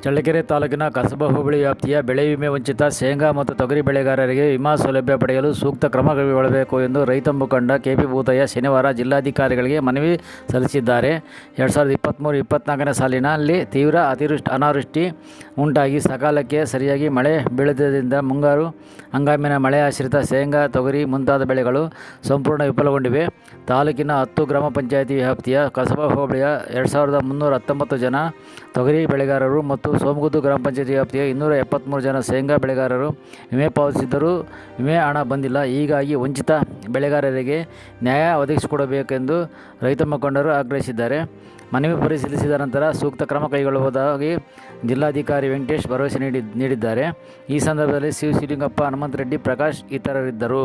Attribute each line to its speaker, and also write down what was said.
Speaker 1: ಚಳ್ಳಕೆರೆ ತಾಲೂಕಿನ ಕಸಬಾ ಹೋಬಳಿ ವ್ಯಾಪ್ತಿಯ ಬೆಳೆ ವಿಮೆ ವಂಚಿತ ಶೇಂಗಾ ಮತ್ತು ತೊಗರಿ ಬೆಳೆಗಾರರಿಗೆ ವಿಮಾ ಸೌಲಭ್ಯ ಪಡೆಯಲು ಸೂಕ್ತ ಕ್ರಮ ಕೈಗೊಳ್ಳಬೇಕು ಎಂದು ರೈತ ಮುಖಂಡ ಕೆಪಿ ಭೂತಯ್ಯ ಶನಿವಾರ ಜಿಲ್ಲಾಧಿಕಾರಿಗಳಿಗೆ ಮನವಿ ಸಲ್ಲಿಸಿದ್ದಾರೆ. 2023-24ನೇ ಸಾಲಿನಲ್ಲಿ ತೀವ್ರ ಅನಾವೃಷ್ಟಿ ಉಂಟಾಗಿ ಸಕಾಲಕ್ಕೆ ಸರಿಯಾಗಿ ಮಳೆ ಬೀಳದಿದ್ದರಿಂದ ಮುಂಗಾರು ಹಂಗಾಮಿನ ಮಳೆ ಆಶ್ರಿತ ಶೇಂಗಾ, ತೊಗರಿ ಮುಂತಾದ ಬೆಳೆಗಳು ಸಂಪೂರ್ಣ ವಿಫಲಗೊಂಡಿವೆ. ತಾಲೂಕಿನ 10 ಗ್ರಾಮ ಪಂಚಾಯಿತಿ ವ್ಯಾಪ್ತಿಯ ಕಸಬಾ ಹೋಬಳಿಯ 2319 ಜನ ತೊಗರಿ ಬೆಳೆಗಾರರು ಮತ್ತು ಸೋಮಗುದ್ದು ಗ್ರಾಮ ಪಂಚಾಯಿತಿ ವ್ಯಾಪ್ತಿಯ 273 ಜನ ಶೇಂಗಾ ಬೆಳೆಗಾರರು ವಿಮೆ ಪಾವತಿಸಿದ್ದರೂ ವಿಮೆ ಹಣ ಬಂದಿಲ್ಲ. ಹೀಗಾಗಿ ವಂಚಿತ ಬೆಳೆಗಾರರಿಗೆ ನ್ಯಾಯ ಒದಗಿಸಿಕೊಡಬೇಕೆಂದು ರೈತ ಮುಖಂಡರು ಆಗ್ರಹಿಸಿದ್ದಾರೆ. ಮನವಿ ಪರಿಶೀಲಿಸಿದ ನಂತರ ಸೂಕ್ತ ಕ್ರಮ ಕೈಗೊಳ್ಳುವುದಾಗಿ ಜಿಲ್ಲಾಧಿಕಾರಿ ವೆಂಕಟೇಶ್ ಭರವಸೆ ನೀಡಿದ್ದಾರೆ. ಈ ಸಂದರ್ಭದಲ್ಲಿ ಶಿವಲಿಂಗಪ್ಪ, ಹನುಮಂತರೆಡ್ಡಿ, ಪ್ರಕಾಶ್ ಇತರರಿದ್ದರು.